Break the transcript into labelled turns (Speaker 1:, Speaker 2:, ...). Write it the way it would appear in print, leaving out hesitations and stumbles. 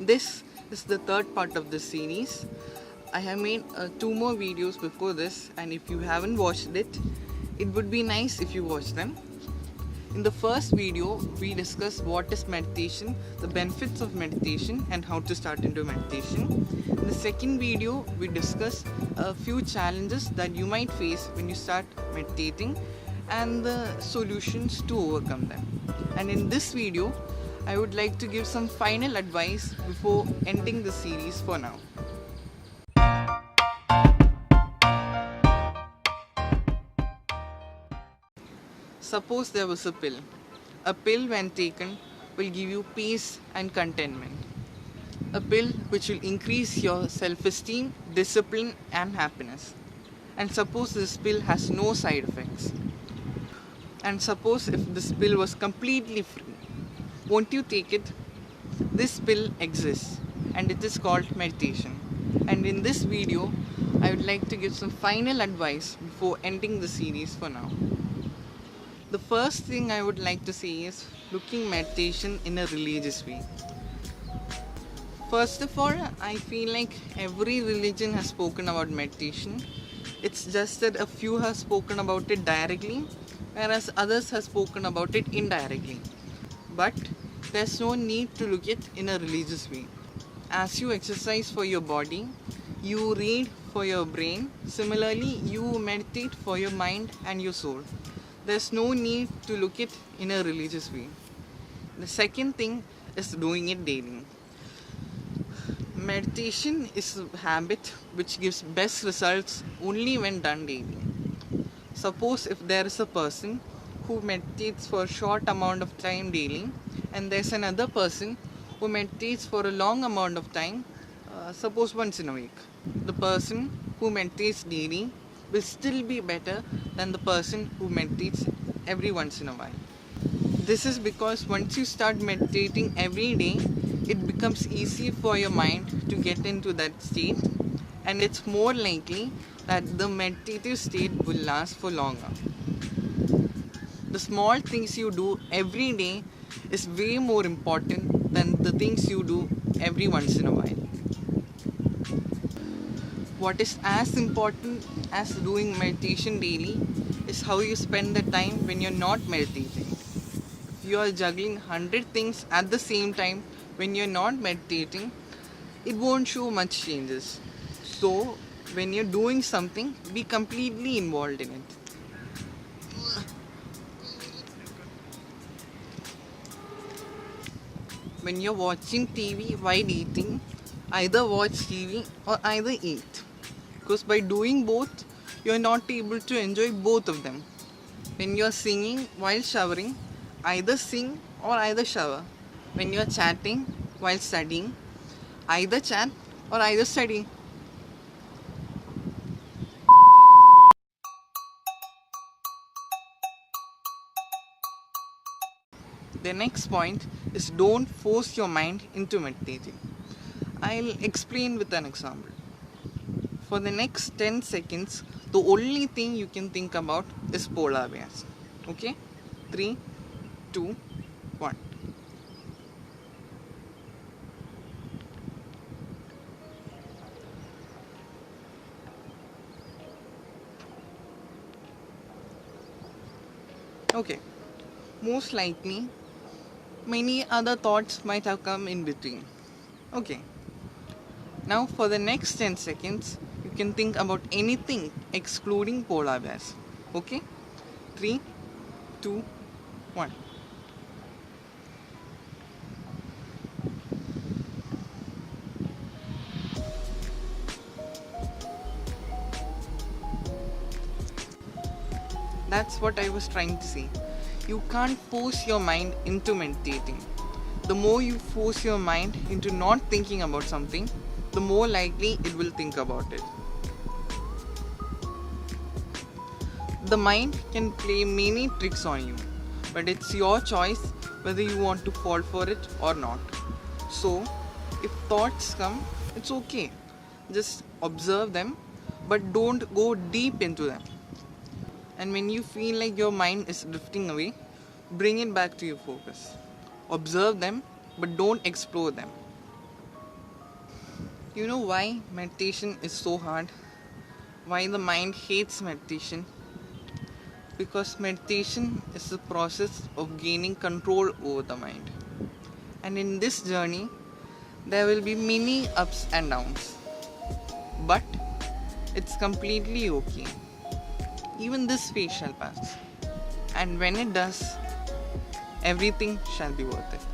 Speaker 1: This is the third part of this series. I have made two more videos before this, and if you haven't watched it would be nice if you watch them. In the first video, we discussed what is meditation, the benefits of meditation, and how to start into meditation. In the second video, we discussed a few challenges that you might face when you start meditating and the solutions to overcome them. And in this video, I would like to give some final advice before ending the series for now. Suppose there was a pill. A pill, when taken, will give you peace and contentment. A pill which will increase your self-esteem, discipline, and happiness. And suppose this pill has no side effects. And suppose if this pill was completely free, won't you take it? This pill exists and it is called meditation. And in this video, I would like to give some final advice before ending the series for now. The first thing I would like to say is looking meditation in a religious way. First of all, I feel like every religion has spoken about meditation. It's just that a few have spoken about it directly, whereas others have spoken about it indirectly. But there's no need to look it in a religious way. As you exercise for your body, you read for your brain. Similarly, you meditate for your mind and your soul. There's no need to look it in a religious way. The second thing is doing it daily. Meditation is a habit which gives best results only when done daily. Suppose if there is a person who meditates for a short amount of time daily, and there's another person who meditates for a long amount of time, suppose once in a week. The person who meditates daily will still be better than the person who meditates every once in a while. This is because once you start meditating every day, it becomes easy for your mind to get into that state, and it's more likely that the meditative state will last for longer. The small things you do every day is way more important than the things you do every once in a while. What is as important as doing meditation daily is how you spend the time when you're not meditating. If you are juggling 100 things at the same time when you're not meditating, it won't show much changes. So, when you're doing something, be completely involved in it. When you're watching TV while eating, either watch TV or either eat. Because by doing both, you're not able to enjoy both of them. When you're singing while showering, either sing or either shower. When you're chatting while studying, either chat or either study. The next point is don't force your mind into meditating. I'll explain with an example. For the next 10 seconds, the only thing you can think about is polar bears. Okay? 3, 2, 1. Okay. Most likely, many other thoughts might have come in between. Okay. Now for the next 10 seconds, you can think about anything excluding polar bears. Okay? 3, 2, 1. That's what I was trying to say. You can't force your mind into meditating. The more you force your mind into not thinking about something, the more likely it will think about it. The mind can play many tricks on you, but it's your choice whether you want to fall for it or not. So, if thoughts come, it's okay. Just observe them, but don't go deep into them. And when you feel like your mind is drifting away, bring it back to your focus. Observe them, but don't explore them. You know why meditation is so hard? Why the mind hates meditation? Because meditation is the process of gaining control over the mind. And in this journey, there will be many ups and downs. But it's completely okay. Even this phase shall pass. And when it does, everything shall be worth it.